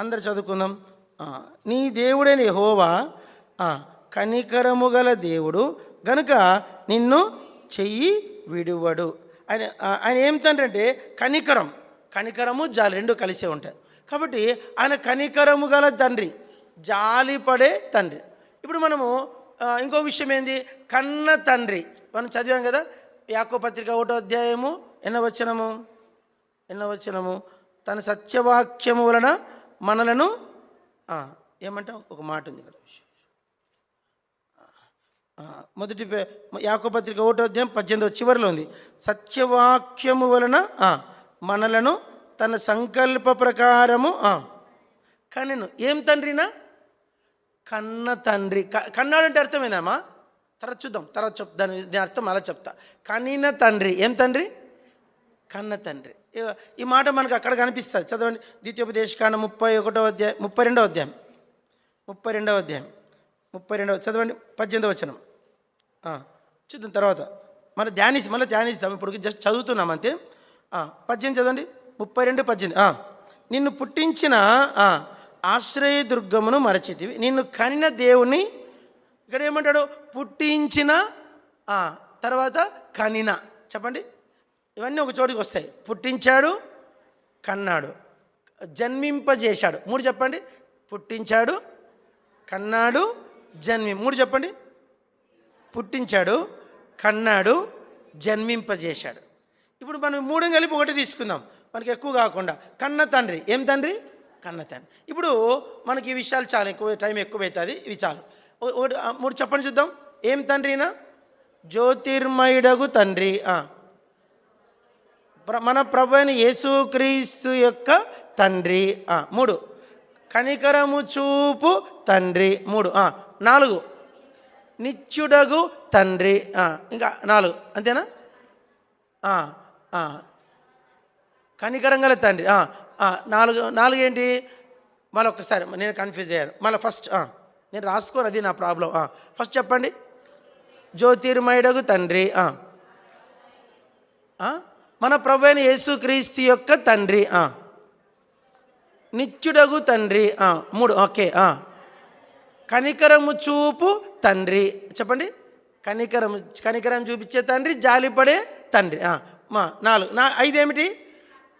అందరు చదువుకుందాం. నీ దేవుడైన యెహోవా కనికరము గల దేవుడు గనుక నిన్ను చెయ్యి విడువడు. ఆయన ఆయన ఏం తండ్రి అంటే కనికరము జాలి రెండు కలిసే ఉంటాయి. కాబట్టి ఆయన కనికరము గల తండ్రి, జాలిపడే తండ్రి. ఇప్పుడు మనము ఇంకో విషయం ఏంది, కన్న తండ్రి మనం చదివాం కదా. యాకోబు పత్రిక 1వ అధ్యాయము ఎన్నో వచనము, తన సత్యవాక్యము వలన మనలను ఏమంటాం, ఒక మాట ఉంది ఇక్కడ. మొదటి యాకోబు పత్రిక 1వ అధ్యాయం 18వ చివరిలో ఉంది, సత్యవాక్యము వలన మనలను తన సంకల్ప ప్రకారము కనెను. ఏం తండ్రినా? కన్న తండ్రి. కన్నాడంటే అర్థమైందమ్మా? తర్వాత చూద్దాం, తర్వాత దాని అర్థం అలా చెప్తా. కనిన తండ్రి. ఏం తండ్రి? కన్న తండ్రి. ఈ మాట మనకు అక్కడ కనిపిస్తుంది. చదవండి, ద్వితీయోపదేశకాండం 32వ అధ్యాయం చదవండి, 18వ వచనం చూద్దాం. తర్వాత మళ్ళీ ధ్యానిస్తాం. ఇప్పుడు జస్ట్ చదువుతున్నాం అంతే. 18 చదవండి, 32:18. నిన్ను పుట్టించిన ఆశ్రయదుర్గమును మరచితివి, నిన్ను కనిన దేవుని. ఇక్కడ ఏమంటాడు? పుట్టించిన, తర్వాత కనిన. చెప్పండి, ఇవన్నీ ఒక చోటికి వస్తాయి. పుట్టించాడు, కన్నాడు, జన్మింపజేశాడు. 3 చెప్పండి. పుట్టించాడు, కన్నాడు, జన్మి. 3 చెప్పండి. పుట్టించాడు, కన్నాడు, జన్మింపజేశాడు. ఇప్పుడు మనం 3 కలిపి 1 తీసుకుందాం, మనకి ఎక్కువ కాకుండా. కన్న తండ్రి. ఏం తండ్రి? కన్న తండ్రి. ఇప్పుడు మనకి ఈ విషయాలు చాలా ఎక్కువ, టైం ఎక్కువ అవుతుంది, ఇవి చాలు. 3 చెప్పండి చూద్దాం. ఏం తండ్రినా? జ్యోతిర్మయుడగు తండ్రి, మన ప్రభు అయిన యేసుక్రీస్తు యొక్క తండ్రి. 3 కనికరము చూపు తండ్రి. 3 4 నిత్యుడగు తండ్రి. ఇంకా 4 అంతేనా? కనికరం గల తండ్రి. 4 ఏంటి? మళ్ళీ ఒక్కసారి నేను కన్ఫ్యూజ్ అయ్యాను. మళ్ళీ ఫస్ట్ నేను రాసుకోను, అది నా ప్రాబ్లం. ఫస్ట్ చెప్పండి. జ్యోతిర్మయుడగు తండ్రి, మన ప్రభు అయిన యేసుక్రీస్తు యొక్క తండ్రి, నిత్యుడగు తండ్రి. 3 ఓకే. కనికరము చూపు తండ్రి. చెప్పండి. కనికరం చూపించే తండ్రి, జాలిపడే తండ్రి. 4. 5 ఏమిటి?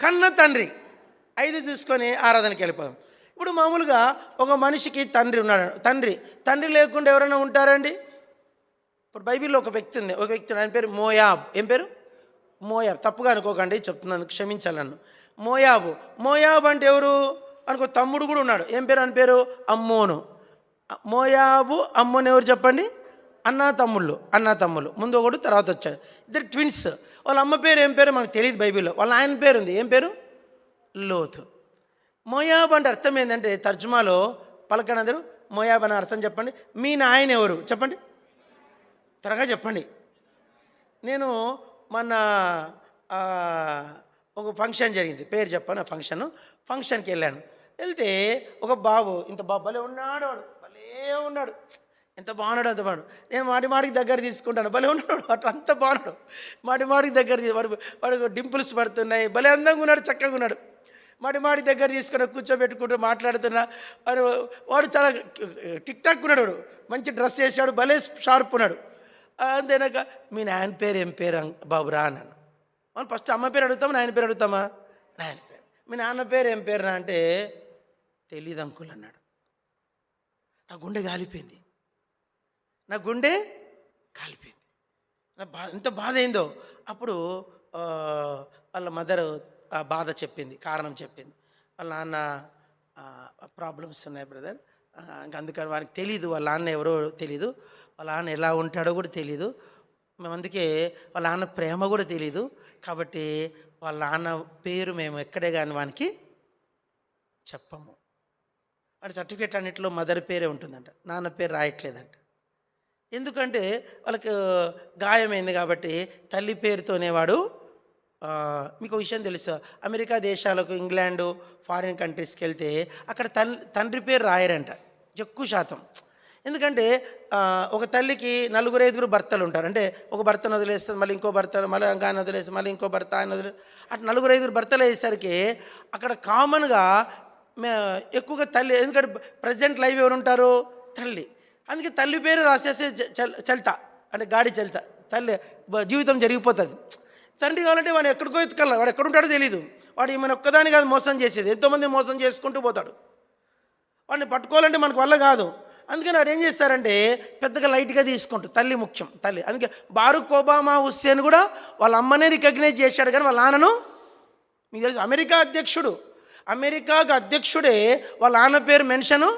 కన్న తండ్రి. 5 చూసుకొని ఆరాధనకి వెళ్ళిపోదాం. ఇప్పుడు మామూలుగా ఒక మనిషికి తండ్రి ఉన్నాడు. తండ్రి లేకుండా ఎవరైనా ఉంటారండి? ఇప్పుడు బైబిల్లో ఒక వ్యక్తి ఉంది, ఆయన పేరు మోయాబ్. ఏం పేరు? మోయాబ్. తప్పుగా అనుకోకండి, చెప్తున్నాను, క్షమించాలి నన్ను. మోయాబ్ అంటే ఎవరు? అనుకో తమ్ముడు కూడా ఉన్నాడు. ఏం పేరు? అని పేరు అమ్మోను. మోయాబు, అమ్మోను ఎవరు చెప్పండి? అన్నా తమ్ముళ్ళు. ముందు ఒకడు, తర్వాత వచ్చాడు. ఇద్దరు ట్విన్స్. వాళ్ళ అమ్మ పేరు ఏం పేరు మనకు తెలియదు బైబిల్లో. వాళ్ళ ఆయన పేరు ఉంది. ఏం పేరు? లోతు. మోయాబ్ అంటే అర్థం ఏంటంటే, తర్జుమాలో పలకండి అందరూ. మోయాబ్ అనే అర్థం చెప్పండి. మీ నాయన ఎవరు చెప్పండి, త్వరగా చెప్పండి. నేను మన ఒక ఫంక్షన్ జరిగింది, పేరు చెప్పాను. ఫంక్షన్కి వెళ్ళాను. వెళ్తే ఒక బాబు, ఇంత బాబు భలే ఉన్నాడు, ఎంత బాగున్నాడు, అంత బాగున్నాడు. నేను మాటికి దగ్గర తీసుకుంటాను, భలే ఉన్నాడు, అట్లా అంత బాగున్నాడు. మాటికి దగ్గర వాడు డింపుల్స్ పడుతున్నాయి, భలే అందంగా ఉన్నాడు, చక్కగా ఉన్నాడు. మాటి దగ్గర తీసుకుని కూర్చోబెట్టుకుంటూ మాట్లాడుతున్నా. వాడు చాలా టిక్ టాక్ ఉన్నాడు, వాడు మంచి డ్రెస్ వేసాడు, భలే షార్ప్ ఉన్నాడు. అంతేనాక మీ నాయన పేరు ఏం పేరు బాబురా అన్నాను. మనం ఫస్ట్ అమ్మ పేరు అడుగుతామా, నాయన పేరు అడుగుతామా? నాయన పేరు. మీ నాన్న పేరు ఏం పేరునా అంటే, తెలీదు అంకుల్ అన్నాడు. నా గుండె కాలిపోయింది. ఎంత బాధ అయిందో. అప్పుడు వాళ్ళ మదర్ బాధ చెప్పింది, కారణం చెప్పింది. వాళ్ళ నాన్న ప్రాబ్లమ్స్ ఉన్నాయి బ్రదర్, ఇంకా అందుకని వానికి తెలీదు, వాళ్ళ నాన్న ఎవరో తెలీదు, వాళ్ళ నాన్న ఎలా ఉంటాడో కూడా తెలీదు, మేము అందుకే వాళ్ళ నాన్న ప్రేమ కూడా తెలీదు, కాబట్టి వాళ్ళ నాన్న పేరు మేము ఎక్కడే కానీ వానికి చెప్పము. వాడి సర్టిఫికేట్ అన్నింటిలో మదర్ పేరే ఉంటుందంట, నాన్న పేరు రాయట్లేదంట. ఎందుకంటే వాళ్ళకు గాయమైంది కాబట్టి తల్లి పేరుతోనే వాడు. మీకు విషయం తెలుసు, అమెరికా దేశాలకు, ఇంగ్లాండు, ఫారిన్ కంట్రీస్కి వెళ్తే అక్కడ తండ్రి పేరు రాయరంట ఎక్కువ శాతం. ఎందుకంటే ఒక తల్లికి 4-5 భర్తలు ఉంటారు. అంటే ఒక భర్తను వదిలేస్తుంది, మళ్ళీ ఇంకో భర్త, మళ్ళీ ఆయన వదిలేస్తుంది, మళ్ళీ ఇంకో భర్త, ఆయన వదిలే, అట్లా 4-5 భర్తలు అయ్యేసరికి అక్కడ కామన్గా ఎక్కువగా తల్లి, ఎందుకంటే ప్రజెంట్ లైవ్ ఎవరు ఉంటారు? తల్లి. అందుకే తల్లి పేరు రాసేస్తే చలిత అంటే గాడి చలిత, తల్లి జీవితం జరిగిపోతుంది. తండ్రి కావాలంటే వాడు ఎక్కడికో ఎత్తుకెళ్ళాలి, వాడు ఎక్కడుంటాడో తెలియదు. వాడు ఈమెను ఒక్కదాని కాదు మోసం చేసేది, ఎంతోమంది మోసం చేసుకుంటూ పోతాడు. వాడిని పట్టుకోవాలంటే మనకు వల్ల కాదు. అందుకని వాడు ఏం చేస్తారంటే పెద్దగా లైట్గా తీసుకుంటారు. తల్లి ముఖ్యం, తల్లి. అందుకే బారుక్ ఒబామా హుస్సేన్ కూడా వాళ్ళ అమ్మనే రికగ్నైజ్ చేశాడు, కానీ వాళ్ళ నాన్నను, మీకు తెలుసు అమెరికాకు అధ్యక్షుడే వాళ్ళ నాన్న పేరు మెన్షను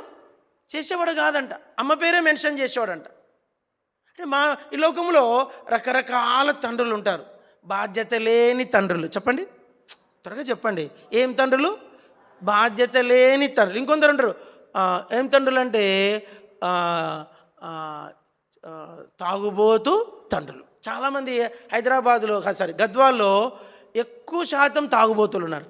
చేసేవాడు కాదంట, అమ్మ పేరే మెన్షన్ చేసేవాడంట. అంటే ఈ లోకంలో రకరకాల తండ్రులు ఉంటారు, బాధ్యత లేని తండ్రులు. చెప్పండి, త్వరగా చెప్పండి, ఏం తండ్రులు? బాధ్యత లేని తండ్రులు. ఇంకొందరు ఉంటారు ఏం తండ్రులు అంటే తాగుబోతు తండ్రులు. చాలామంది హైదరాబాదులో గద్వాల్లో ఎక్కువ శాతం తాగుబోతులు ఉన్నారు,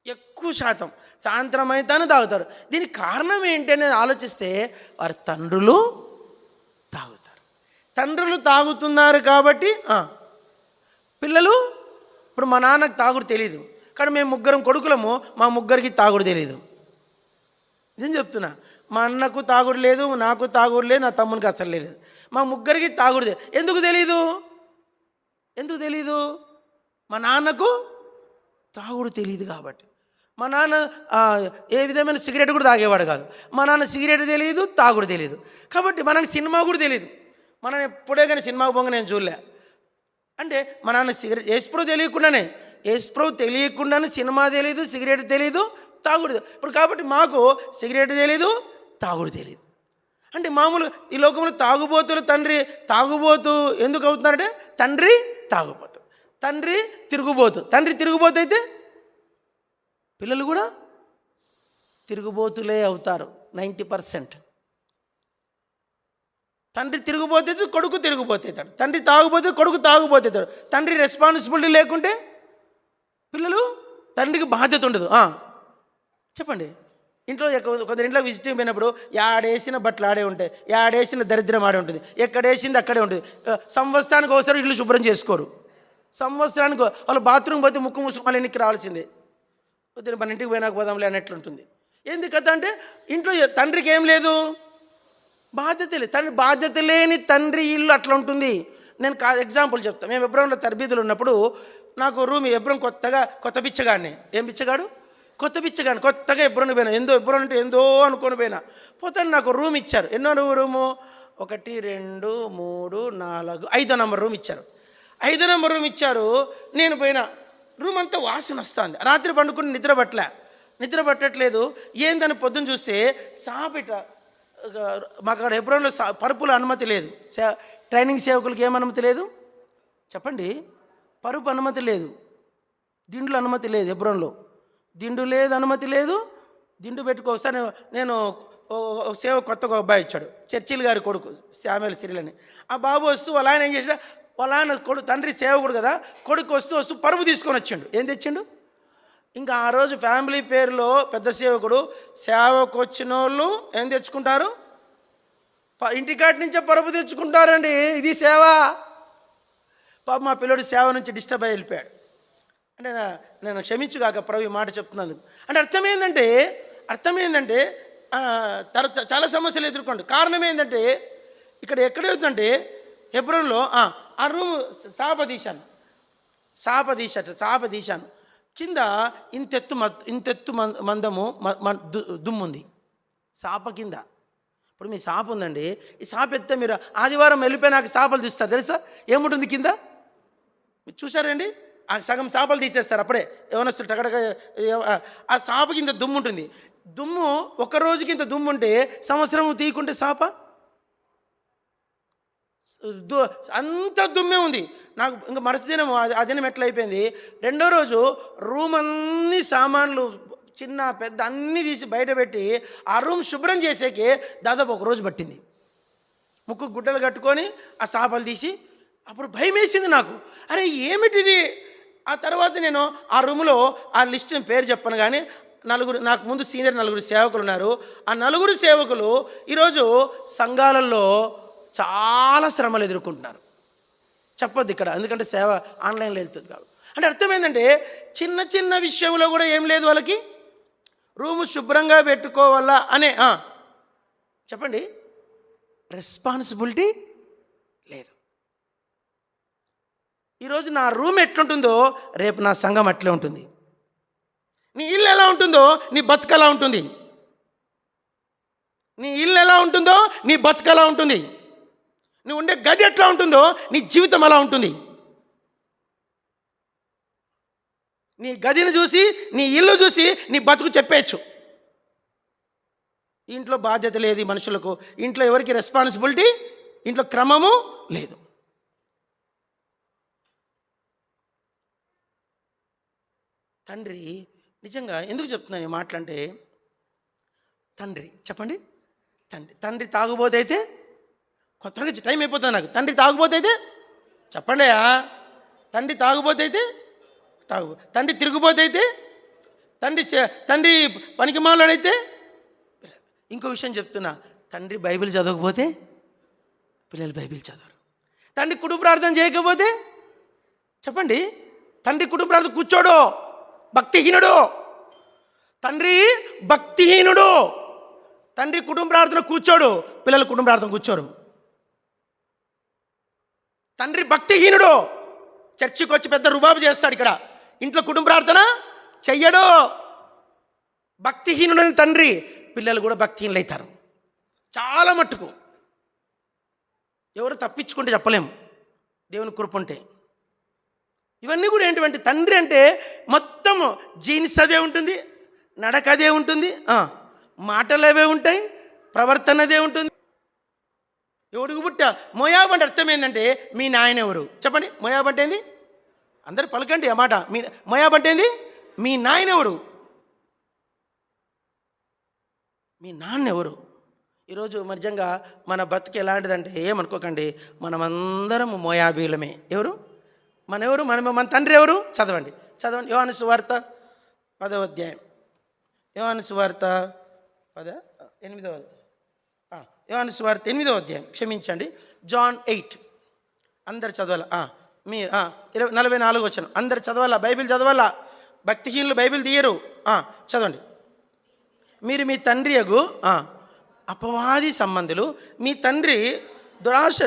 ఎక్కువ శాతం. సాయంత్రం అయితేనే తాగుతారు. దీనికి కారణం ఏంటి అనేది ఆలోచిస్తే వారి తండ్రులు తాగుతారు. తండ్రులు తాగుతున్నారు కాబట్టి పిల్లలు, ఇప్పుడు మా నాన్నకు తాగుడు తెలీదు, కానీ మేము ముగ్గురం కొడుకులము, మా ముగ్గురికి తాగుడు తెలీదు. నిజం చెప్తున్నా, మా అన్నకు తాగుడు లేదు, నాకు తాగుడు లేదు, నా తమ్మునికి అసలు లేదు. మా ముగ్గురికి తాగుడు ఎందుకు తెలీదు? మా నాన్నకు తాగుడు తెలియదు కాబట్టి. మా నాన్న ఏ విధమైన సిగరెట్ కూడా తాగేవాడు కాదు. మా నాన్న సిగరెట్ తెలియదు, తాగుడు తెలియదు కాబట్టి మా నాన్న సినిమా కూడా తెలియదు. మా నాన్న ఎప్పుడే కానీ సినిమాకు పోగా నేను చూడలే. అంటే మా నాన్న సిగరెట్ యేసుప్రభు తెలియకుండానే సినిమా తెలియదు, సిగరెట్ తెలియదు, తాగుడు. ఇప్పుడు కాబట్టి మాకు సిగరెట్ తెలీదు, తాగుడు తెలియదు. అంటే మామూలు ఈ లోకంలో తాగుబోతులు, తాగుబోతు ఎందుకు అవుతున్నారంటే తండ్రి తాగుబోతు, తండ్రి తిరుగుబోతు అయితే పిల్లలు కూడా తిరుగుబోతులే అవుతారు 90%. తండ్రి తిరుగుబోతే కొడుకు తిరుగుబోతాడు, తండ్రి తాగుబోతే కొడుకు తాగుబోతాడు. తండ్రి రెస్పాన్సిబిలిటీ లేకుంటే పిల్లలు, తండ్రికి బాధ్యత ఉండదు. చెప్పండి, ఇంట్లో కొందరు ఇంట్లో విజిటింగ్ పోయినప్పుడు యాడేసిన బట్టలు ఆడే ఉంటాయి, యాడేసిన దరిద్రం ఆడే ఉంటుంది, ఎక్కడేసింది అక్కడే ఉంటుంది. సంవత్సరానికి ఒకసారి ఇల్లు శుభ్రం చేసుకోరు. సంవత్సరానికి వాళ్ళు బాత్రూమ్ పోతే ముక్కు మూసుకు మళ్ళీ ఇంటికి రావాల్సిందే, పొద్దున మన ఇంటికి పోయినాక పోదాంలే అన్నట్లుంటుంది. ఏంది కథ అంటే ఇంట్లో తండ్రికి ఏం లేదు, బాధ్యత లేని తండ్రి ఇల్లు అట్లా ఉంటుంది. నేను ఎగ్జాంపుల్ చెప్తాను. మేము ఎబ్రోన్లో తరబీదులు ఉన్నప్పుడు నాకు రూమ్, ఎబ్రోన్ కొత్త బిచ్చగాడిని. ఏం బిచ్చగాడు? కొత్త బిచ్చగాడిని. కొత్తగా ఎబ్రోన్ పోయినా, ఎబ్రోన్ అంటే ఏందో అనుకొని పోయినా. పోతాను నాకు రూమ్ ఇచ్చారు. ఎన్నో రూము? 1 2 3 4 5వ నెంబర్ రూమ్ ఇచ్చారు. 5వ నెంబర్ రూమ్ ఇచ్చారు. నేను పోయినా, రూమ్ అంతా వాసన వస్తుంది. రాత్రి పండుకుని నిద్ర పట్టట్లేదు. ఏందని పొద్దున్న చూస్తే సాపిట. మాకు అక్కడ ఎబ్రోన్లో పరుపుల అనుమతి లేదు. ట్రైనింగ్ సేవకులకి ఏం అనుమతి లేదు చెప్పండి? పరుపు అనుమతి లేదు, దిండులు అనుమతి లేదు. ఎబ్రోన్లో దిండు లేదు, అనుమతి లేదు. దిండు పెట్టుకోసారి నేను సేవ కొత్తగా అబ్బాయి ఇచ్చాడు, చర్చిల్ గారి కొడుకు శామ్యూల్ సిరిల్ అని. ఆ బాబు వస్తూ వాళ్ళ ఆయన ఏం చేసినా, వాళ్ళ ఆయన తండ్రి సేవకుడు కదా, కొడుకు వస్తూ పరుపు తీసుకొని వచ్చిండు. ఏం తెచ్చిండు? ఇంకా ఆ రోజు ఫ్యామిలీ పేరులో పెద్ద సేవకుడు, సేవకు వచ్చిన వాళ్ళు ఏం తెచ్చుకుంటారు? ఇంటికాటి నుంచే పరుపు తెచ్చుకుంటారండి. ఇది సేవ. పాప మా పిల్లడు సేవ నుంచి డిస్టర్బ్ అయ్యి వెళ్ళిపోయాడు. అంటే నేను క్షమించుగాక ప్రభు ఈ మాట చెప్తున్నాను. అంటే అర్థం ఏంటంటే చాలా సమస్యలు ఎదుర్కోండి. కారణం ఏంటంటే ఇక్కడ ఎక్కడవుతుందంటే హెబ్రోన్లో ఆ రూమ్ సాపదీశాను కింద ఇంతెత్తు మందము దుమ్ముంది సాప కింద. ఇప్పుడు మీ సాప ఉందండి, ఈ సాప ఎత్తే మీరు ఆదివారం వెళ్ళిపోయినాక సాపలు తీస్తారు తెలుసా? ఏముంటుంది కింద? మీరు చూసారండి? ఆ సగం సాపలు తీసేస్తారు అప్పుడే యవనస్తులు టగడగ. ఆ సాప కింద దుమ్ము ఉంటుంది. దుమ్ము ఒక రోజుకి ఇంత దుమ్ము ఉంటే సంవత్సరం తీయకుంటే సాప అంత దుమ్మే ఉంది. నాకు ఇంకా మరుసటి దినం ఆ దినం ఎట్లయిపోయింది, రెండో రోజు రూమ్ అన్ని సామాన్లు చిన్న పెద్ద అన్నీ తీసి బయట పెట్టి ఆ రూమ్ శుభ్రం చేసేకి దాదాపు ఒక రోజు పట్టింది. ముక్కు గుడ్డలు కట్టుకొని ఆ సాపలు తీసి, అప్పుడు భయం వేసింది నాకు, అరే ఏమిటిది. ఆ తర్వాత నేను ఆ రూమ్లో ఆ లిస్ట్ పేరు చెప్పను కానీ నాకు ముందు సీనియర్ 4 సేవకులు ఉన్నారు. ఆ 4 సేవకులు ఈరోజు సంఘాలలో చాలా శ్రమలు ఎదుర్కొంటున్నారు. చెప్పొద్దు ఇక్కడ, ఎందుకంటే సేవ ఆన్లైన్లో వెళ్తుంది కాబట్టి. అంటే అర్థం ఏంటంటే చిన్న విషయంలో కూడా ఏం లేదు వాళ్ళకి, రూము శుభ్రంగా పెట్టుకోవాలా అనే చెప్పండి, రెస్పాన్సిబిలిటీ లేదు. ఈరోజు నా రూమ్ ఎట్లుంటుందో రేపు నా సంఘం అట్లే ఉంటుంది. నీ ఇల్లు ఎలా ఉంటుందో నీ బతుకు ఎలా ఉంటుంది. నీ ఇల్లు ఎలా ఉంటుందో నీ బతుకు ఎలా ఉంటుంది. నువ్వు ఉండే గది ఎట్లా ఉంటుందో నీ జీవితం ఎలా ఉంటుంది. నీ గదిని చూసి నీ ఇల్లు చూసి నీ బతుకు చెప్పేయచ్చు. ఇంట్లో బాధ్యత లేదు మనుషులకు, ఇంట్లో ఎవరికి రెస్పాన్సిబిలిటీ, ఇంట్లో క్రమము లేదు. తండ్రి నిజంగా ఎందుకు చెప్తున్నాను ఈ మాటలంటే, తండ్రి చెప్పండి, తండ్రి తాగుబోతే అయితే కొత్తగా టైం అయిపోతుంది నాకు. తండ్రి తాగుబోతే అయితే చెప్పండి, తండ్రి తాగుబోతే అయితే తండ్రి తిరుగుబోతే అయితే, తండ్రి పనికి మాలాడైతే. ఇంకో విషయం చెప్తున్నా, తండ్రి బైబిల్ చదవకపోతే పిల్లలు బైబిల్ చదవరు. తండ్రి కుటుంబ ప్రార్థన చేయకపోతే చెప్పండి, తండ్రి కుటుంబ ప్రార్థన కూర్చోడు, భక్తిహీనుడు. తండ్రి భక్తిహీనుడు. తండ్రి కుటుంబ ప్రార్థన కూర్చోడు, పిల్లలు కుటుంబ ప్రార్థన కూర్చోరు. తండ్రి భక్తిహీనుడు, చర్చికి వచ్చి పెద్ద రుబాబు చేస్తాడు, ఇక్కడ ఇంట్లో కుటుంబ ప్రార్థన చెయ్యడు. భక్తిహీనుడని తండ్రి, పిల్లలు కూడా భక్తిహీనులు అవుతారు చాలా మట్టుకు. ఎవరు తప్పించుకుంటే చెప్పలేము, దేవుని కృప ఉంటే. ఇవన్నీ కూడా ఏంటంటే, తండ్రి అంటే మొత్తం జీన్స్ అదే ఉంటుంది, నడక అదే ఉంటుంది, మాటలు అవే ఉంటాయి, ప్రవర్తన అదే ఉంటుంది. ఎవడుగు పుట్ట మోయాబు అంటే అర్థం ఏంటంటే మీ నాయన ఎవరు చెప్పండి. మోయాబు అంటే ఏంది? అందరు పలకండి ఆ మాట. మీ మోయాబు అంటే ఏంది? మీ నాయన ఎవరు, మీ నాన్న ఎవరు. ఈరోజు నిజంగా మన బతుకు ఎలాంటిదంటే ఏమనుకోకండి, మనమందరం మోయాబీలమే. ఎవరు మన తండ్రి ఎవరు? చదవండి యోహాను సువార్త 10వ అధ్యాయం. యోహాను సువార్త 8వ యోహాను సువార్త 8వ అధ్యాయం, క్షమించండి, జాన్ 8. అందరు చదవాలా? మీరు 44 వచ్చాను. అందరు చదవాలా, బైబిల్ చదవాలా. భక్తిహీనులు బైబిల్ తీయరు. చదవండి. మీరు మీ తండ్రి యగు అపవాది సంబంధులు, మీ తండ్రి దురాశ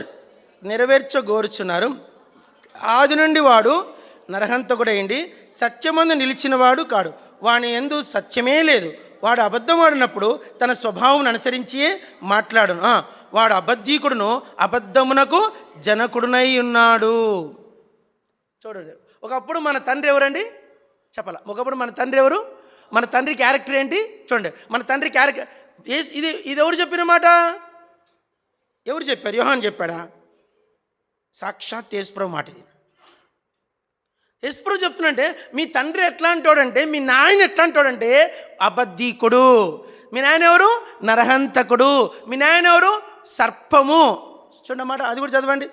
నెరవేర్చగోరుచున్నారు. ఆది నుండి వాడు నరహంతకుడైండి సత్యమందు నిలిచినవాడు కాడు, వాని యందు సత్యమే లేదు. వాడు అబద్ధం ఆడినప్పుడు తన స్వభావం అనుసరించియే మాట్లాడును. వాడు అబద్ధీకుడును, అబద్ధమునకు జనకుడునై ఉన్నాడు. చూడండి, ఒకప్పుడు మన తండ్రి ఎవరండి చెప్పాల. ఒకప్పుడు మన తండ్రి ఎవరు? మన తండ్రి క్యారెక్టర్ ఏంటి చూడండి. మన తండ్రి క్యారెక్టర్ ఇది ఎవరు చెప్పిన మాట? ఎవరు చెప్పారు? యోహాను చెప్పాడా? సాక్షాత్ యేసుప్రభు మాట ఇది. యేసుప్రభు చెప్తున్నంటే మీ తండ్రి ఎట్లా అంటాడంటే, మీ నాయన ఎట్లా అంటాడంటే అబద్ధీకుడు. మీ నాయన ఎవరు? నరహంతకుడు. మీ నాయన ఎవరు? సర్పము. చూడండి అన్నమాట. అది కూడా చదవండి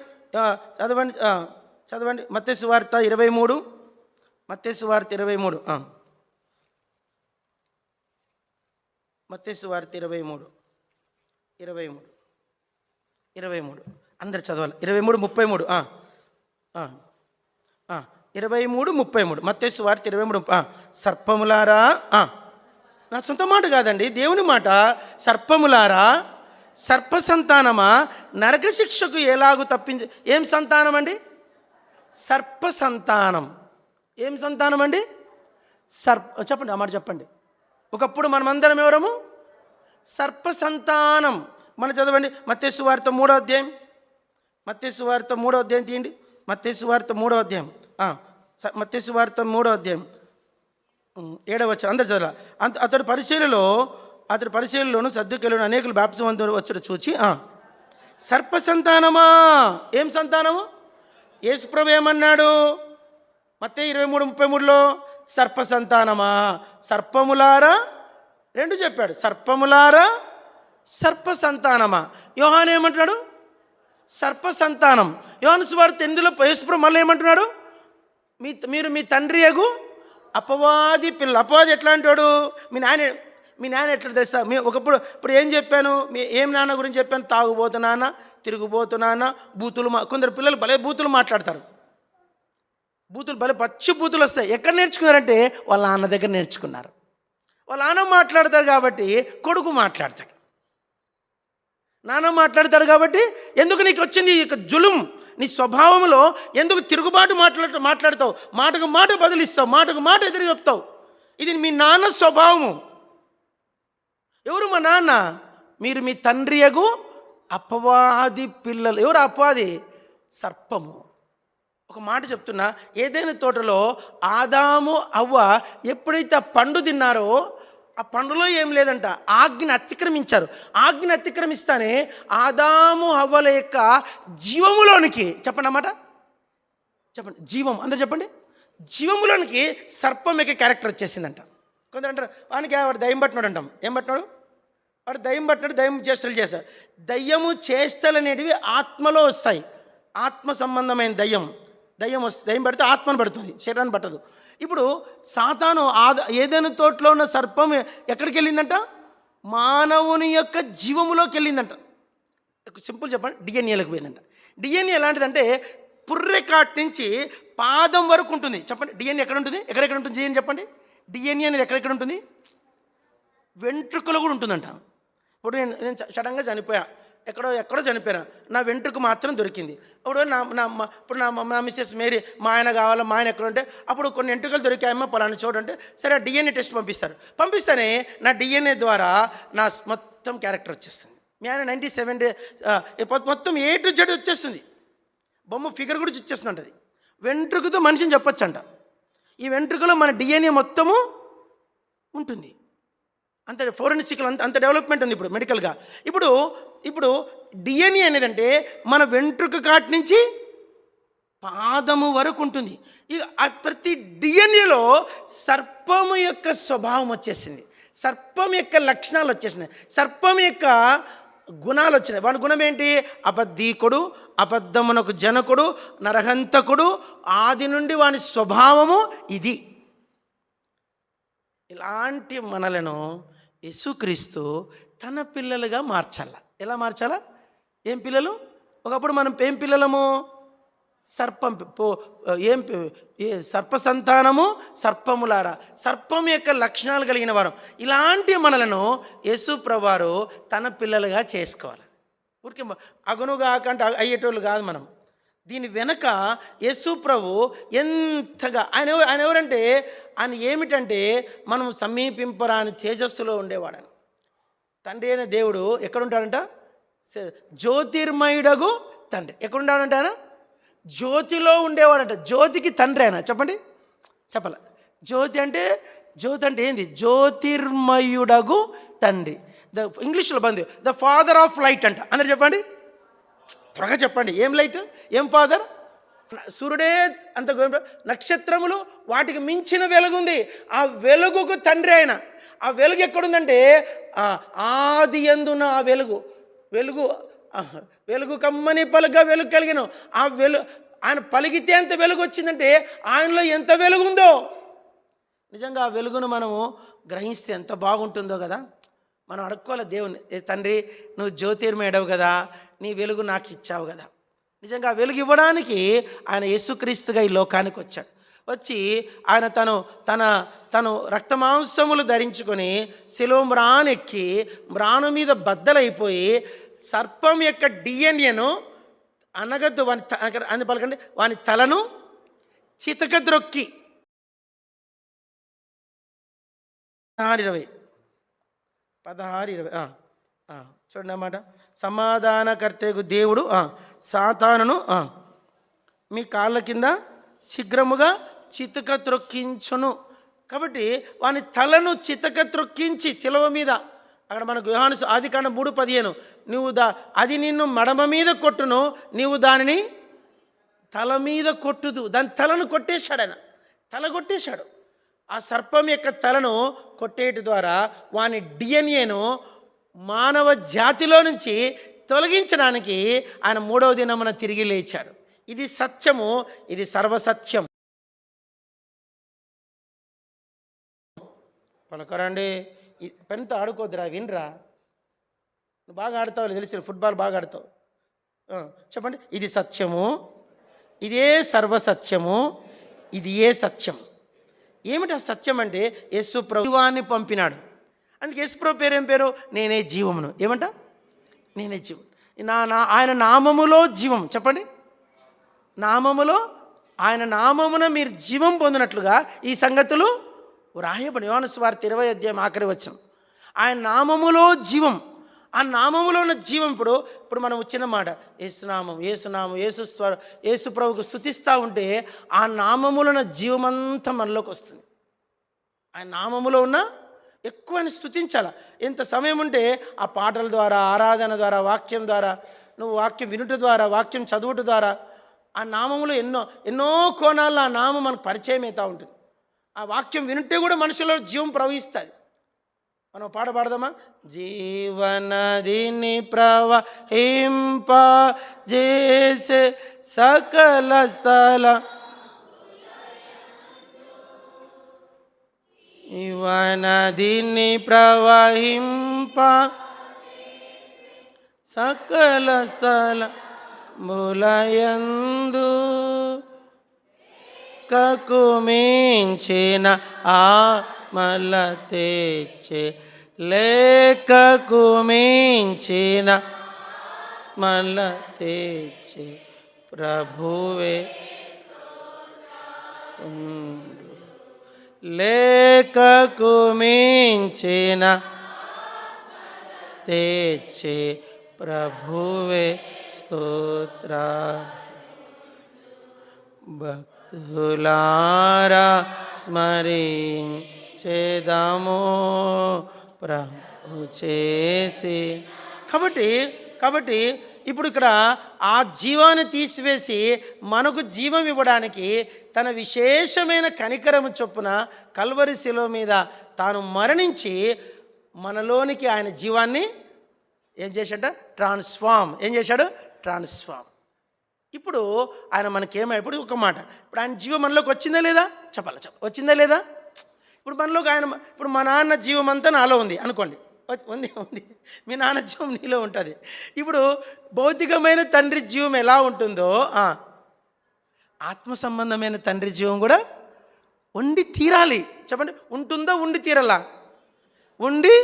చదవండి మత్తయి సువార్త 23. మత్తయి సువార్త 23. మత్తయి సువార్త 23 అందరు చదవాలి. 23, 33. 23, 33 మత్తయి సువార్త 23. సర్పములారా, నా సొంత మాట కాదండి, దేవుని మాట. సర్పములారా, సర్ప సంతానమా, నరక శిక్షకు ఎలాగూ తప్పించి. ఏం సంతానం అండి? సర్ప సంతానం. ఏం సంతానం అండి? చెప్పండి, ఆ మాట చెప్పండి. ఒకప్పుడు మనమందరం ఎవరము? సర్ప సంతానం. మనం చదవండి మత్తయి సువార్త 3వ అధ్యాయం. మత్తయి సువార్త 3వ అధ్యాయం తీయండి. మత్తయి సువార్త 3వ అధ్యాయం. మత్తయి సువార్త 3వ అధ్యాయం 7వ వచనం అందరు చదవాలి. అతడు పరిశీలనలోను సద్దుకెళ్ళను అనేకులు బాప్తిసం వచ్చాడు చూచి, సర్ప సంతానమా. ఏం సంతానము? యేసుప్రభు ఏమన్నాడు? మత్తయి 23:33లో సర్ప సంతానమా, సర్పములారా, రెండు చెప్పాడు. సర్పములారా, సర్ప సంతానమా. యోహాను ఏమంటున్నాడు? సర్ప సంతానం. యోహాను సువార్త 8లో యేసుప్రభు మళ్ళీ ఏమంటున్నాడు? మీరు మీ తండ్రి యగు అపవాది పిల్లలు. అపవాది ఎట్లా అంటాడు? మీ నాన్న ఎట్లా తెలుసా? ఒకప్పుడు ఇప్పుడు ఏం చెప్పాను? ఏం నాన్న గురించి చెప్పాను? తాగుబోతున్నానా, తిరుగుబోతున్నానా, బూతులు. కొందరు పిల్లలు భలే బూతులు మాట్లాడతారు. బూతులు భలే పచ్చి బూతులు వస్తాయి. ఎక్కడ నేర్చుకున్నారంటే వాళ్ళ నాన్న దగ్గర నేర్చుకున్నారు. వాళ్ళ నాన్న మాట్లాడతాడు కాబట్టి కొడుకు మాట్లాడతాడు. నాన్న మాట్లాడతాడు కాబట్టి ఎందుకు నీకు వచ్చింది ఇక జులుం, నీ స్వభావంలో ఎందుకు తిరుగుబాటు మాట్లాడతావు, మాటకు మాట బదులిస్తావు, మాటకు మాట ఎదురు చెప్తావు. ఇది మీ నాన్న స్వభావము. ఎవరు మా నాన్న? మీరు మీ తండ్రియగు అపవాది పిల్లలు. ఎవరు అపవాది? సర్పము. ఒక మాట చెప్తున్నా, ఏదైనా తోటలో ఆదాము అవ్వ ఎప్పుడైతే ఆ పండు తిన్నారో ఆ పండులో ఏం లేదంట, ఆజ్ఞని అతిక్రమించారు. ఆజ్ఞని అతిక్రమిస్తానే ఆదాము అవ్వల యొక్క జీవములోనికి, చెప్పండి అన్నమాట, చెప్పండి, జీవం, అందరూ చెప్పండి, జీవములోనికి సర్పం యొక్క క్యారెక్టర్ వచ్చేసిందంట. కొందరు అంటారు వానికి వాడు దయ్యం పట్టినాడు అంటాం. ఏం పట్టినాడు? వాడు దయ్యం పట్టినాడు, దయ్యం చేష్టలు చేశాడు. దయ్యము చేష్టలు అనేటివి ఆత్మలో వస్తాయి. ఆత్మ సంబంధమైన దయ్యం వస్తుంది. దయ్యం పడితే ఆత్మను పడుతుంది, శరీరాన్ని పట్టదు. ఇప్పుడు సాతాను ఏదైనా తోటలో ఉన్న సర్పం ఎక్కడికి వెళ్ళిందంట? మానవుని యొక్క జీవములోకి వెళ్ళిందంట. సింపుల్ చెప్పండి, డిఎన్ఏలకు పోయిందంట. డిఎన్ఏ ఎలాంటిదంటే పుర్రెకాట్ నుంచి పాదం వరకు ఉంటుంది. చెప్పండి, డిఎన్ఏ ఎక్కడ ఉంటుంది? ఎక్కడెక్కడ ఉంటుంది డిఎన్ఏ చెప్పండి. డిఎన్ఏ అనేది ఎక్కడెక్కడ ఉంటుంది? వెంట్రుకలో కూడా ఉంటుందంట. ఇప్పుడు నేను సడన్గా చనిపోయా, ఎక్కడో చనిపోయాను, నా వెంట్రుక మాత్రం దొరికింది. ఇప్పుడు నా మిస్సెస్ మేరీ, మా ఆయన కావాలా, మా ఆయన ఎక్కడ ఉంటే అప్పుడు కొన్ని వెంట్రుకలు దొరికాయమ్మా పలానా చూడంటే సరే డిఎన్ఏ టెస్ట్ పంపిస్తానే నా డిఎన్ఏ ద్వారా నా మొత్తం క్యారెక్టర్ వచ్చేస్తుంది. మీ ఆయన 97 మొత్తం A to Z వచ్చేస్తుంది. బొమ్మ ఫిగర్ కూడా వచ్చేస్తుంది అంటది. వెంట్రుకతో మనిషిని చెప్పొచ్చంట. ఈ వెంట్రుకలో మన డిఎన్ఏ మొత్తము ఉంటుంది. అంత ఫోరెన్సికల్ అంత డెవలప్మెంట్ ఉంది ఇప్పుడు మెడికల్గా. ఇప్పుడు డిఎన్ఏ అనేదంటే మన వెంట్రుక కాటి నుంచి పాదము వరకు ఉంటుంది. ఇక ప్రతి డిఎన్ఏలో సర్పము యొక్క స్వభావం వచ్చేసింది, సర్పం యొక్క లక్షణాలు వచ్చేసినాయి, సర్పం యొక్క గుణాలు వచ్చినాయి. వాడి గుణం ఏంటి? అబద్ధీకుడు, అబద్ధమునకు జనకుడు, నరహంతకుడు. ఆది నుండి వాని స్వభావము ఇది. ఇలాంటి మనలను యేసుక్రీస్తు తన పిల్లలుగా మార్చాల. ఎలా మార్చాలా? ఏం పిల్లలు? ఒకప్పుడు మనం ఏం పిల్లలము? సర్ప సంతానము, సర్పములారా, సర్పం యొక్క లక్షణాలు కలిగిన వారు. ఇలాంటి మనలను యేసు ప్రభువారు తన పిల్లలుగా చేసుకోవాలి. ఊరికే అగునుగా కంటే అయ్యేటోళ్ళు కాదు మనం. దీని వెనక యేసు ప్రభు ఎంతగా ఆయన ఎవరంటే ఆయన ఏమిటంటే మనం సమీపింపరాని తేజస్సులో ఉండేవాడని. తండ్రి అయిన దేవుడు ఎక్కడుంటాడంట? జ్యోతిర్మయుడగు తండ్రి. ఎక్కడుంటాడంట ఆయన? జ్యోతిలో ఉండేవాడంట. జ్యోతికి తండ్రి ఆయన. చెప్పండి, చెప్పాల. జ్యోతి అంటే ఏంది? జ్యోతిర్మయుడగు తండ్రి. ఇంగ్లీష్లో బంది ద ఫాదర్ ఆఫ్ లైట్ అంట. అందరు చెప్పండి, త్వరగా చెప్పండి. ఏం లైట్? ఏం ఫాదర్? సూర్యుడే అంత, నక్షత్రములు వాటికి మించిన వెలుగుంది. ఆ వెలుగుకు తండ్రి ఆయన. ఆ వెలుగు ఎక్కడుందంటే ఆది యందున ఆ వెలుగు కమ్మని పలుగా వెలుగు కలిగిన ఆ ఆయన పలికితే ఎంత వెలుగు వచ్చిందంటే ఆయనలో ఎంత వెలుగుందో. నిజంగా ఆ వెలుగును మనము గ్రహిస్తే ఎంత బాగుంటుందో కదా. మనం అడుక్కోవాలి దేవుని, తండ్రి నువ్వు జ్యోతిర్మయుడవు కదా, నీ వెలుగు నాకు ఇచ్చావు కదా. నిజంగా ఆ వెలుగు ఇవ్వడానికి ఆయన యేసుక్రీస్తుగా ఈ లోకానికి వచ్చాడు. వచ్చి ఆయన తను రక్తమాంసములు ధరించుకొని శిలువ మ్రానెక్కి మ్రాను మీద బద్దలైపోయి సర్పం యొక్క డిఎన్ఏను అనగద్దు అని పలకండి, వాని తలను చితకద్రొక్కి 16:20 చూడండి అన్నమాట. సమాధానకర్తకు దేవుడు సాతానును మీ కాళ్ళ కింద శీఘ్రముగా చితక త్రొక్కించును. కాబట్టి వాని తలను చితక త్రొక్కించి శిలువ మీద, అక్కడ మనకు యోహాను ఆదికాండం 3:15 నువ్వు అది నిన్ను మడమ మీద కొట్టును, నీవు దానిని తల మీద కొట్టుదు. దాని తలను కొట్టేశాడు ఆయన, తల కొట్టేశాడు. ఆ సర్పం యొక్క తలను కొట్టేటి ద్వారా వాని డిఎన్ఏను మానవ జాతిలో నుంచి తొలగించడానికి ఆయన 3వ దినమున తిరిగి లేచాడు. ఇది సత్యము, ఇది సర్వసత్యం. పలకరండి, పెన్తో ఆడుకోద్దురా, వినరా. నువ్వు బాగా ఆడతావు, తెలిసి ఫుట్బాల్ బాగా ఆడతావు. చెప్పండి, ఇది సత్యము, ఇదే సర్వసత్యము, ఇది ఏ సత్యం. ఏమిటి ఆ సత్యం అంటే యేసు ప్రభువాన్ని పంపినాడు. అందుకే యేసు ప్రభు పేరు ఏం పేరు? నేనే జీవమును. ఏమంట? నేనే జీవం. ఆయన నామములో జీవం. చెప్పండి. నామములో, ఆయన నామమున మీరు జీవం పొందినట్లుగా ఈ సంగతులు వ్రాయబడి. యోహాను సువార్త 20వ అధ్యాయం ఆఖరి వచనం. ఆయన నామములో జీవం. ఆ నామములో ఉన్న జీవం. ఇప్పుడు మనం వచ్చిన మాట యేసునామం, యేసునామం, యేసు ప్రభుకు స్తుతిస్తూ ఉంటే ఆ నామములో ఉన్న జీవమంతా మనలోకి వస్తుంది. ఆయన నామములో ఉన్న ఎక్కువ ఆయన స్తుతించాల. ఎంత సమయం ఉంటే ఆ పాటల ద్వారా, ఆరాధన ద్వారా, వాక్యం ద్వారా, నువ్వు వాక్యం వినుట ద్వారా, వాక్యం చదువుట ద్వారా ఆ నామములో ఎన్నో కోణాల్లో ఆ నామం మనకు పరిచయం అవుతూ ఉంటుంది. ఆ వాక్యం వినుంటే కూడా మనుషులలో జీవం ప్రవహిస్తుంది. మనం పాట పాడదామా? జీవనదిని ప్రవహింప చేసే సకల స్థల జీవనదిని ప్రవహింప సకల స్థల ములయందు కకుమించిన ఆమల తెచ్చే లేఖకు మించిన మల తెచ్చే ప్రభువే లేఖకు మించిన తెచ్చే ప్రభువే స్తోత్ర. భక్తులారా స్మరించేదము ప్రభు చేసి. కాబట్టి ఇప్పుడు ఇక్కడ ఆ జీవాన్ని తీసివేసి మనకు జీవం ఇవ్వడానికి తన విశేషమైన కనికరము చొప్పున కల్వరి శిలువ మీద తాను మరణించి మనలోనికి ఆయన జీవాన్ని ఏం చేశాడ? ఏం చేశాడు? ట్రాన్స్ఫార్మ్. ఇప్పుడు ఆయన మనకేమో ఇప్పుడు ఒక మాట, ఇప్పుడు ఆయన జీవం మనలోకి వచ్చిందా లేదా? చెప్పాలి. వచ్చిందా లేదా? ఇప్పుడు మనలోకి ఇప్పుడు మా నాన్న జీవం అంతా నాలో ఉంది అనుకోండి. ఉంది. మీ నాన్న జీవం నీలో ఉంటుంది. ఇప్పుడు భౌతికమైన తండ్రి జీవం ఎలా ఉంటుందో ఆత్మ సంబంధమైన తండ్రి జీవం కూడా ఉండి తీరాలి. చెప్పండి. ఉంటుందా? ఉండి తీరాలా? ఉండి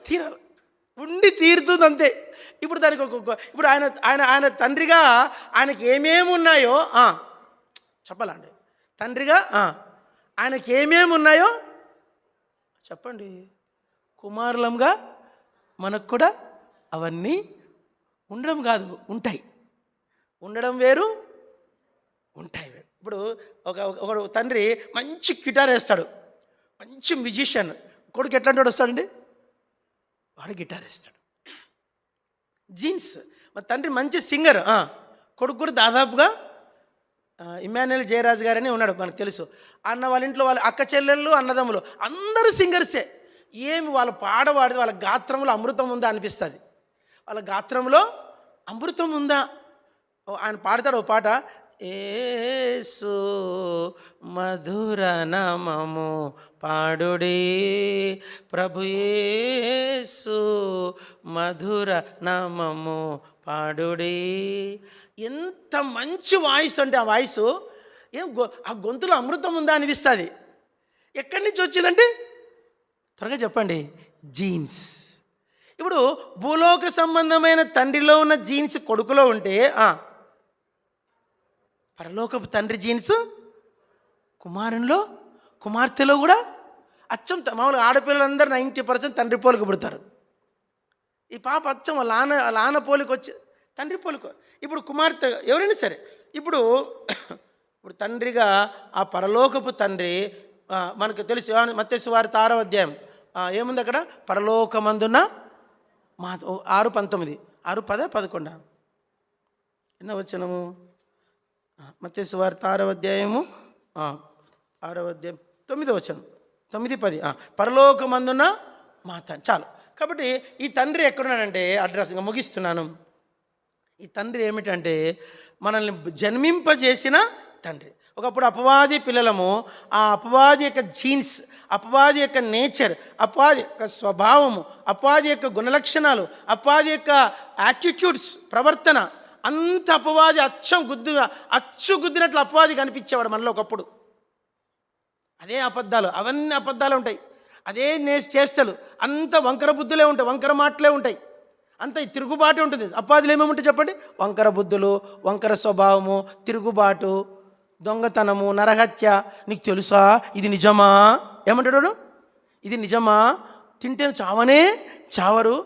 తీరాలి. ఉండి తీరుతుంది అంతే. ఇప్పుడు దానికి ఇప్పుడు ఆయన తండ్రిగా ఆయనకి ఏమేమి ఉన్నాయో చెప్పాలండి. తండ్రిగా ఆయనకి ఏమేమి ఉన్నాయో చెప్పండి. కుమారులంగా మనకు కూడా అవన్నీ ఉండడం కాదు, ఉంటాయి. ఉండడం వేరు, ఉంటాయి వేరు. ఇప్పుడు ఒక తండ్రి మంచి గిటార్ వేస్తాడు, మంచి మ్యూజిషియన్. కొడుకు ఎట్లాంటి వాడు వస్తాడండి? వాడు గిటార్ వేస్తాడు. జీన్స్. మరి తండ్రి మంచి సింగర్, కొడుకు కూడా దాదాపుగా ఇమ్మాన్యుయల్ జయరాజ్ గారని ఉన్నాడు, మనకు తెలుసు. అన్న వాళ్ళ ఇంట్లో వాళ్ళ అక్క చెల్లెళ్ళు, అన్నదమ్ములు అందరూ సింగర్సే. ఏమి వాళ్ళ పాడవాడిది, వాళ్ళ గాత్రంలో అమృతం ఉందా అనిపిస్తుంది. వాళ్ళ గాత్రంలో అమృతం ఉందా? ఆయన పాడతాడు ఒక పాట, యేసు మధుర నామము పాడుడి, ప్రభు యేసు మధుర నామము పాడుడి. ఎంత మంచి వాయిస్ అంటే ఆ వాయిస్ ఆ గొంతులో అమృతం ఉందా అనిపిస్తుంది. ఎక్కడి నుంచి వచ్చిందంటే త్వరగా చెప్పండి. జీన్స్. ఇప్పుడు భూలోక సంబంధమైన తండ్రిలో ఉన్న జీన్స్ కొడుకులో ఉంటే పరలోకపు తండ్రి జీన్స్ కుమార్తెలో కూడా అచ్చం. మామూలుగా ఆడపిల్లలందరూ 90% తండ్రి పోలికి పుడతారు. ఈ పాప అచ్చం లాన పోలికి వచ్చి తండ్రి పోలిక. ఇప్పుడు కుమార్తె ఎవరైనా సరే ఇప్పుడు తండ్రిగా ఆ పరలోకపు తండ్రి మనకు తెలుసు. మత్తయి సువార్త 6వ అధ్యాయం ఏముంది అక్కడ? పరలోకమందున్న మా 6:19 6:10-11 ఎన్న వచ్చినము? మత్తయి సువార్త 6వ అధ్యాయము 6వ అధ్యాయం 9వ వచనం 9-10 పరలోకమందున్న మా తండ్రి. చాలు. కాబట్టి ఈ తండ్రి ఎక్కడున్నాడంటే అడ్రస్ ఇంకా ముగిస్తున్నాను. ఈ తండ్రి ఏమిటంటే మనల్ని జన్మింపజేసిన తండ్రి. ఒకప్పుడు అపవాది పిల్లలము. ఆ అపవాది యొక్క జీన్స్, అపవాది యొక్క నేచర్, అపవాది యొక్క స్వభావము, అపవాది యొక్క గుణలక్షణాలు, అపవాది యొక్క యాటిట్యూడ్స్, ప్రవర్తన అంత అపవాది అచ్చు గుద్దినట్లు అపవాది కనిపించేవాడు మనలో ఒకప్పుడు. అదే అబద్ధాలు, అవన్నీ అబద్ధాలు ఉంటాయి. అదే చేష్టలు, అంత వంకర బుద్ధులే ఉంటాయి, వంకర మాటలే ఉంటాయి, అంత తిరుగుబాటు ఉంటుంది. అపవాదులు ఏమేమి ఉంటాయి చెప్పండి? వంకర బుద్ధులు, వంకర స్వభావము, తిరుగుబాటు, దొంగతనము, నరహత్య. నీకు తెలుసా ఇది నిజమా? ఏమంటాడు? ఇది నిజమా? తింటే చావనే చావరు.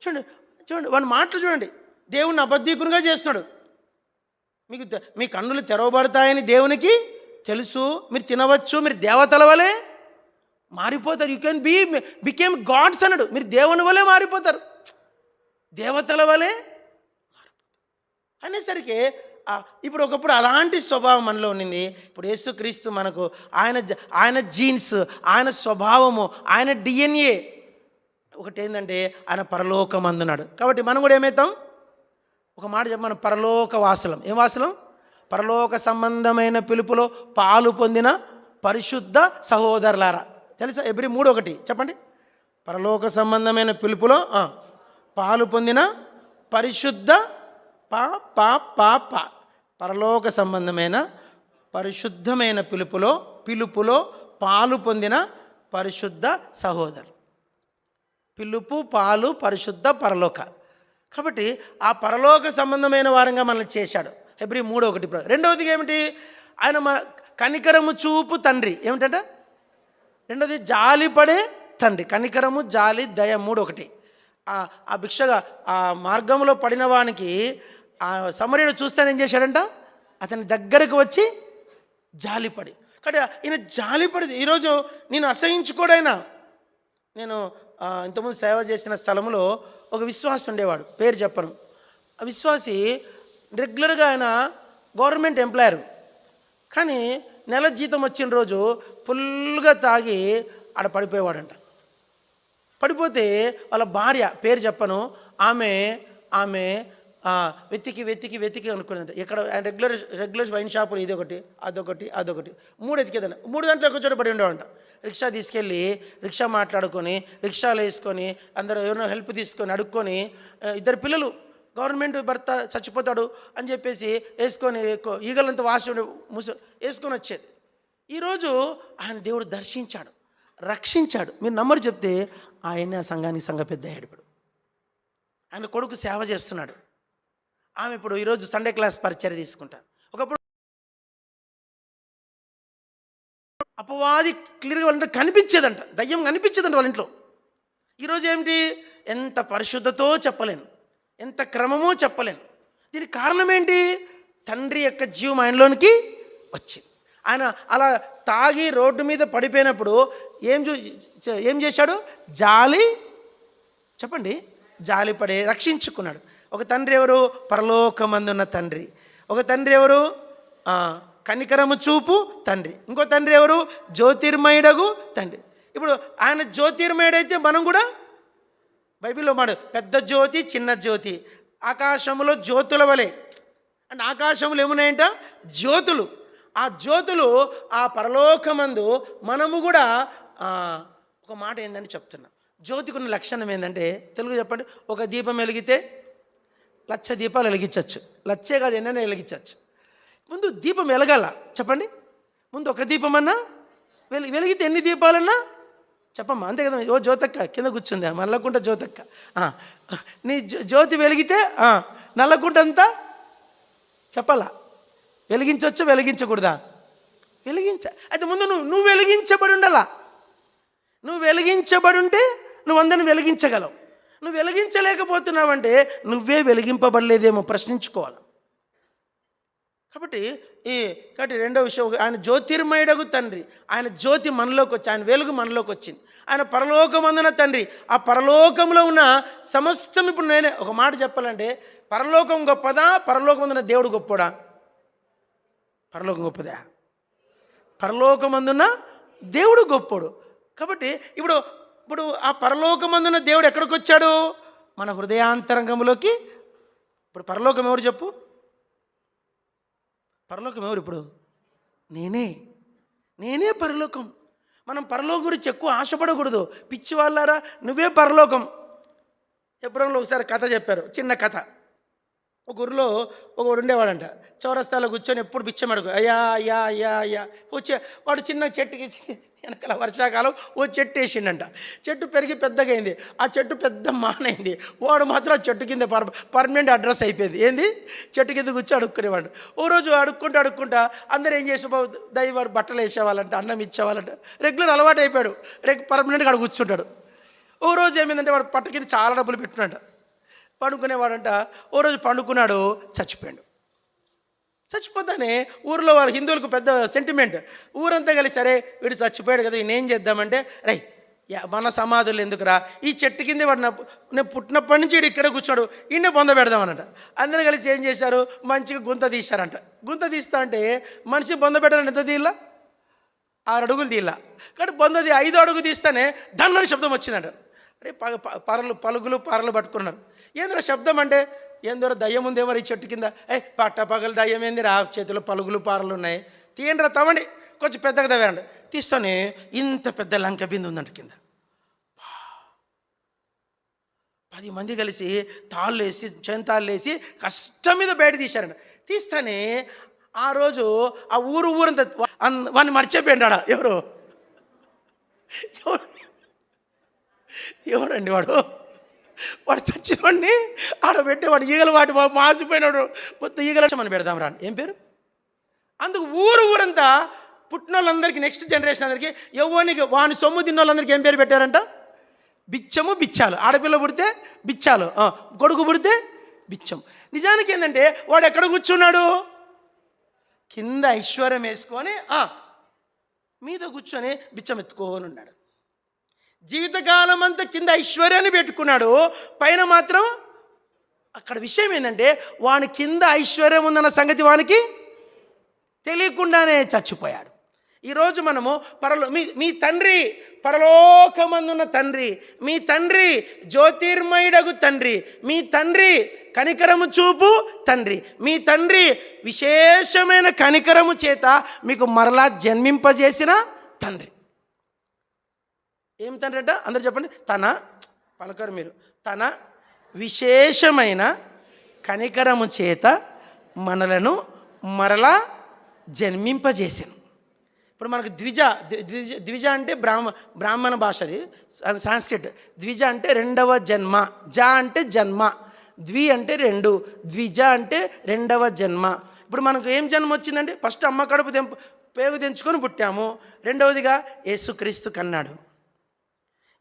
చూడండి చూడండి వాని మాటలు చూడండి. దేవుణ్ణి అబద్ధీకునిగా చేస్తున్నాడు. మీ కన్నులు తెరవబడతాయని దేవునికి తెలుసు. మీరు తినవచ్చు, మీరు దేవతల వలె మారిపోతారు. యూ కెన్ బికేమ్ గాడ్స్ అన్నాడు. మీరు దేవుని వలె మారిపోతారు, దేవతల వలె అనేసరికి ఇప్పుడు ఒకప్పుడు అలాంటి స్వభావం మనలో ఉండింది. ఇప్పుడు యేసుక్రీస్తు మనకు ఆయన జీన్స్, ఆయన స్వభావము, ఆయన డిఎన్ఏ ఒకటి ఏంటంటే ఆయన పరలోకమందున్నాడు. కాబట్టి మనం కూడా ఏమవుతాం? ఒక మాట చెప్ప, మనం పరలోక వాసులం. ఏం వాసులం? పరలోక సంబంధమైన పిలుపులో పాలు పొందిన పరిశుద్ధ సహోదరులారా. తెలుసా? ఎబ్రీ 3:1 చెప్పండి. పరలోక సంబంధమైన పిలుపులో పాలు పొందిన పరిశుద్ధ పరలోక సంబంధమైన పరిశుద్ధమైన పిలుపులో పాలు పొందిన పరిశుద్ధ సహోదరు. పిలుపు, పాలు, పరిశుద్ధ, పరలోక. కాబట్టి ఆ పరలోక సంబంధమైన వారంగా మనల్ని చేశాడు. ఎబ్రీ 3:1. రెండవది ఏమిటి? ఆయన కనికరము చూపు తండ్రి. ఏమిటంట? రెండవది జాలిపడే తండ్రి. కనికరము, జాలి, దయ 3:1. ఆ భిక్షగా ఆ మార్గంలో పడిన వానికి ఆ సమరయుడు చూస్తాను ఏం చేశాడంట? అతని దగ్గరకు వచ్చి జాలిపడి. కాబట్టి ఈయన జాలిపడి. ఈరోజు నేను అసహించుకోడైనా, నేను ఇంతకుముందు సేవ చేసిన స్థలంలో ఒక విశ్వాసి ఉండేవాడు, పేరు చెప్పను. ఆ విశ్వాసి రెగ్యులర్గా ఆయన గవర్నమెంట్ ఎంప్లాయర్, కానీ నెల జీతం వచ్చిన రోజు ఫుల్గా తాగి ఆడ పడిపోయేవాడంట. పడిపోతే వాళ్ళ భార్య, పేరు చెప్పను, ఆమె వెతికి అనుకున్నదంట. ఇక్కడ రెగ్యులర్ వైన్ షాపులు ఇదొకటి అదొకటి 3 ఎతికేదంట. 3 గంటలు ఒక చోట పడి ఉండేవంట. రిక్షా తీసుకెళ్ళి రిక్షా మాట్లాడుకొని, రిక్షాలు వేసుకొని, అందరూ ఎవరైనా హెల్ప్ తీసుకొని అడుక్కొని, 2 పిల్లలు, గవర్నమెంట్ భర్త చచ్చిపోతాడు అని చెప్పేసి వేసుకొని ఈగలంతా వేసుకొని వచ్చేది. ఈరోజు ఆయన దేవుడు దర్శించాడు, రక్షించాడు. మీరు నమ్మరు చెప్తే ఆయన సంఘానికి సంఘ పెద్ద అయ్యాడు. ఇప్పుడు ఆయన కొడుకు సేవ చేస్తున్నాడు. ఆమె ఇప్పుడు ఈరోజు సండే క్లాస్ పరిచర్య తీసుకుంటారు. ఒకప్పుడు అపవాది క్లియర్గా వాళ్ళ ఇంట్లో కనిపించేదంట, దయ్యం కనిపించేదంట వాళ్ళ ఇంట్లో. ఈరోజు ఏమిటి? ఎంత పరిశుద్ధతో చెప్పలేను, ఎంత క్రమమో చెప్పలేను. దీనికి కారణం ఏంటి? తండ్రి యొక్క జీవం ఆయనలోనికి వచ్చింది. ఆయన అలా తాగి రోడ్డు మీద పడిపోయినప్పుడు ఏం చేశాడు? చెప్పండి, జాలిపడే రక్షించుకున్నాడు. ఒక తండ్రి ఎవరు? పరలోకమందున్న తండ్రి. ఒక తండ్రి ఎవరు? కనికరము చూపు తండ్రి. ఇంకో తండ్రి ఎవరు? జ్యోతిర్మయుడగు తండ్రి. ఇప్పుడు ఆయన జ్యోతిర్మయుడైతే మనం కూడా బైబిల్లో మాట పెద్ద జ్యోతి, చిన్న జ్యోతి, ఆకాశంలో జ్యోతుల వలె. అంటే ఆకాశంలో ఏమున్నాయంట? జ్యోతులు. ఆ జ్యోతులు ఆ పరలోకమందు మనము కూడా ఒక మాట ఏందని చెప్తున్నా. జ్యోతికి ఉన్న లక్షణం ఏంటంటే, తెలుగు చెప్పండి. ఒక దీపం వెలిగితే 1,00,000 దీపాలు వెలిగించవచ్చు. 1,00,000 కాదు, ఎన్నైనా వెలిగించవచ్చు. ముందు దీపం వెలగాల చెప్పండి. ముందు ఒక దీపం అన్నా వెలిగితే ఎన్ని దీపాలన్నా చెప్పమ్మా, అంతే కదా. ఓ జ్యోతక్క కింద కూర్చుంది, నల్లకుంట జ్యోతక్క. నీ జ్యోతి వెలిగితే నల్లకుంట అంతా చెప్పాలా? వెలిగించవచ్చు, వెలిగించకూడదా? అయితే ముందు నువ్వు వెలిగించబడి ఉండాలా. నువ్వు వెలిగించబడి ఉంటే నువ్వు అందరిని వెలిగించగలవు. నువ్వు వెలిగించలేకపోతున్నావంటే నువ్వే వెలిగింపబడలేదేమో ప్రశ్నించుకోవాలి. కాబట్టి రెండో విషయం, ఆయన జ్యోతిర్మయుడగు తండ్రి. ఆయన జ్యోతి మనలోకి వచ్చి, ఆయన వెలుగు మనలోకి వచ్చింది. ఆయన పరలోకమందున తండ్రి. ఆ పరలోకంలో ఉన్న సమస్తం. ఇప్పుడు నేనే ఒక మాట చెప్పాలంటే, పరలోకం గొప్పదా, పరలోకమందున దేవుడు గొప్పడా? పరలోకం గొప్పదా? పరలోకమందున దేవుడు గొప్పడు. కాబట్టి ఇప్పుడు ఆ పరలోకమందున దేవుడు ఎక్కడికి వచ్చాడు? మన హృదయాంతరంగంలోకి. ఇప్పుడు పరలోకం ఎవరు చెప్పు? పరలోకం ఎవరు? ఇప్పుడు నేనే పరలోకం. మనం పరలోకం గురించి ఎక్కువ ఆశపడకూడదు. పిచ్చి వాళ్ళారా, నువ్వే పరలోకం. ఎప్పుడో ఒకసారి కథ చెప్పారు, చిన్న కథ. ఒక ఊరిలో ఒకడు ఉండేవాడంట. చౌరస్తాలో కూర్చొని ఎప్పుడు బిచ్చం అడుగు, అయ్యా అయ్యా అయ్యా అయ్యా వచ్చే. వాడు చిన్న చెట్టుకి వెనకాల వర్షాకాలం ఓ చెట్టు వేసిండంట. చెట్టు పెరిగి పెద్దగా అయింది. ఆ చెట్టు పెద్ద మానైంది. వాడు మాత్రం ఆ చెట్టు కింద పర్మనెంట్ అడ్రస్ అయిపోయింది. ఏంది? చెట్టు కింద కూర్చొని అడుక్కునేవాడు. ఓ రోజు అడుక్కుంటా అందరూ ఏం చేసేవాడు, వారు బట్టలు వేసేవాళ్ళంట, అన్నం ఇచ్చేవాళ్ళంట. రెగ్యులర్ అలవాటు అయిపోయాడు. పర్మనెంట్గా అక్కడ కూర్చుంటాడు. ఓ రోజు ఏమైందంటే వాడు పట్ట కింద చాలా డబ్బులు పెట్టున్నాడు. పండుకునేవాడంట. ఓ రోజు పండుకున్నాడు, చచ్చిపోయాడు. చచ్చిపోతానే ఊరిలో వాళ్ళ హిందువులకు పెద్ద సెంటిమెంట్. ఊరంతా కలిసి సరే వీడు చచ్చిపోయాడు కదా, ఈయనేం చేద్దామంటే, రై మన సమాధులు ఎందుకురా, ఈ చెట్టు కింద వాడు నేను పుట్టినప్పటి నుంచి వీడు ఇక్కడ కూర్చోడు, ఈయనే బొంద పెడదామనంట. అందరూ కలిసి ఏం చేశారు, మంచిగా గుంత తీశారంట. గుంత తీస్తా అంటే మనిషి బొంద పెట్టాలని ఎంత తీయాల, 6 అడుగులు తీయాల. కానీ బొందది 5 అడుగు తీస్తేనే దన్నని శబ్దం వచ్చిందంట. అరే పలుగులు పారలు పట్టుకున్నారు. ఏందిరా శబ్దం అంటే, ఏందోరా దయ్యం ఉందేమో ఈ చెట్టు కింద. పట్ట పగలు దయ్యం ఏంది రా, చేతిలో పలుగులు పారలు ఉన్నాయి, తీయండి రా, తవ్వండి, కొంచెం పెద్దగా తవ్వారండి. తీస్తూనే ఇంత పెద్ద లంక బిందు ఉందంట కింద. 10 మంది కలిసి తాళ్ళు వేసి చెంతాళ్ళు వేసి కష్టం మీద బయట తీశారంట. తీస్తానే ఆ రోజు ఆ ఊరంతా వాడిని మర్చిపోయాడు. ఎవరండి వాడు చచ్చినోడిని ఆడబెట్టేవాడు. ఈగలు వాటి మాసిపోయినాడు. మొత్తం ఈగల మనం పెడదాం రా. ఏం పేరు? అందుకు ఊరంతా పుట్టిన వాళ్ళందరికీ, నెక్స్ట్ జనరేషన్ అందరికీ, ఎవరికి వాని సొమ్ము తిన్న వాళ్ళందరికీ ఏం పేరు పెట్టారంట? బిచ్చము, బిచ్చాలు. ఆడపిల్ల పుడితే బిచ్చాలు, కొడుకు పుడితే బిచ్చం. నిజానికి ఏంటంటే వాడు ఎక్కడ కూర్చున్నాడు? కింద ఐశ్వర్యం వేసుకొని మీద కూర్చొని బిచ్చం ఎత్తుకోని ఉన్నాడు. జీవితకాలం అంతా కింద ఐశ్వర్యాన్ని పెట్టుకున్నాడు, పైన మాత్రం. అక్కడ విషయం ఏంటంటే వాని కింద ఐశ్వర్యం ఉందన్న సంగతి వానికి తెలియకుండానే చచ్చిపోయాడు. ఈరోజు మనము మీ తండ్రి పరలోకమందున్న తండ్రి, మీ తండ్రి జ్యోతిర్మయుడగు తండ్రి, మీ తండ్రి కనికరము చూపు తండ్రి, మీ తండ్రి విశేషమైన కనికరము చేత మీకు మరలా జన్మింపజేసిన తండ్రి. ఏం తండ్రి అంట? అందరు చెప్పండి. పలకరు మీరు. తన విశేషమైన కనికరము చేత మనలను మరలా జన్మింపజేసాను. ఇప్పుడు మనకు ద్విజ అంటే బ్రాహ్మణ భాష, అది సాంస్క్రిట్. ద్విజ అంటే రెండవ జన్మ, జ అంటే జన్మ, ద్వి అంటే 2, ద్విజ అంటే రెండవ జన్మ. ఇప్పుడు మనకు ఏం జన్మ వచ్చిందంటే, ఫస్ట్ అమ్మ కడుపు పేగు తెంచుకొని పుట్టాము, రెండవదిగా యేసుక్రీస్తు కన్నాడు.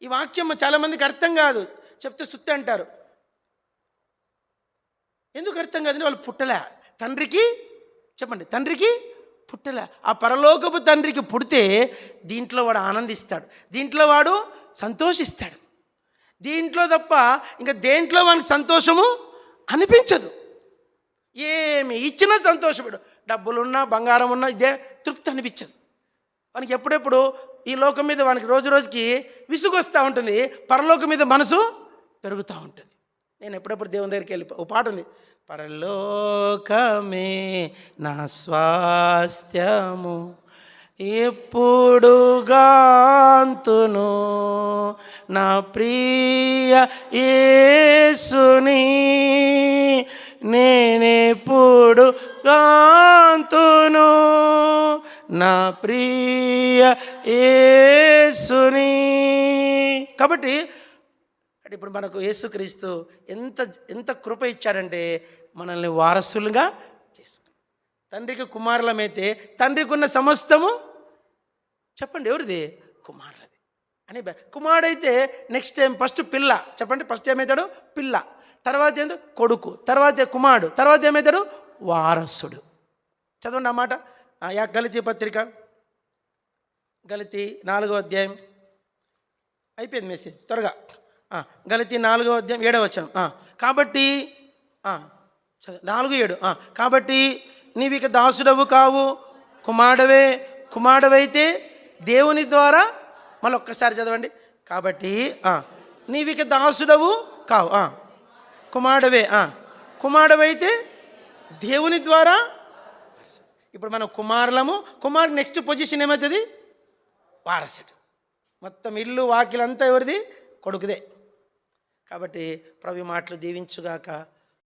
ఈ వాక్యం చాలామందికి అర్థం కాదు, చెప్తే సుత్తి అంటారు. ఎందుకు అర్థం కాదంటే వాళ్ళు పుట్టలే. తండ్రికి చెప్పండి, తండ్రికి పుట్టలే. ఆ పరలోకపు తండ్రికి పుడితే దీంట్లో వాడు ఆనందిస్తాడు, దీంట్లో వాడు సంతోషిస్తాడు. దీంట్లో తప్ప ఇంకా దేంట్లో వానికి సంతోషము అనిపించదు. ఏమి ఇచ్చినా సంతోషపడు, డబ్బులున్నా బంగారం ఉన్నా ఇదే తృప్తి అనిపించదు వానికి. ఎప్పుడెప్పుడు ఈ లోకం మీద వానికి రోజు రోజుకి విసుగు వస్తూ ఉంటుంది, పరలోకం మీద మనసు పెరుగుతూ ఉంటుంది. నేను ఎప్పుడెప్పుడు దేవుని దగ్గరికి వెళ్ళి ఓ పాట ఉంది, పరలోకమే నా స్వాస్థ్యము ఎప్పుడు గాంతును నా ప్రియ యేసుని నేనెప్పుడు గాంతును నా ప్రియ యేసుని. కాబట్టి ఇప్పుడు మనకు యేసుక్రీస్తు ఎంత కృప ఇచ్చాడంటే మనల్ని వారసులుగా చేసుకుని. తండ్రికి కుమారులమైతే తండ్రికి ఉన్న సమస్తము చెప్పండి ఎవరిది? కుమారులది అని. కుమారుడైతే నెక్స్ట్ టైం ఫస్ట్ పిల్ల, చెప్పండి ఫస్ట్ ఏమవుతాడు? పిల్ల, తర్వాత ఏందో కొడుకు, తర్వాత కుమారుడు, తర్వాత ఏమవుతాడు? వారసుడు. చదవండి అన్నమాట. గలతీ పత్రిక, గలతీ 4వ అధ్యాయం. అయిపోయింది మెసేజ్ త్వరగా. గలతీ 4వ అధ్యాయం 7వ వచనం. కాబట్టి 4:7 కాబట్టి నీవిక దాసుడవు కావు కుమారుడవే, కుమారుడవైతే దేవుని ద్వారా. మళ్ళీ ఒక్కసారి చదవండి. కాబట్టి నీవిక దాసుడవు కావు, కుమారుడవే, కుమారుడవైతే దేవుని ద్వారా. ఇప్పుడు మనం కుమారులము. కుమారుడు నెక్స్ట్ పొజిషన్ ఏమవుతుంది? వారసుడు. మొత్తం ఇల్లు వాకిలంతా ఎవరిది? కొడుకుదే. కాబట్టి ప్రభు మాటలు దీవించుగాక.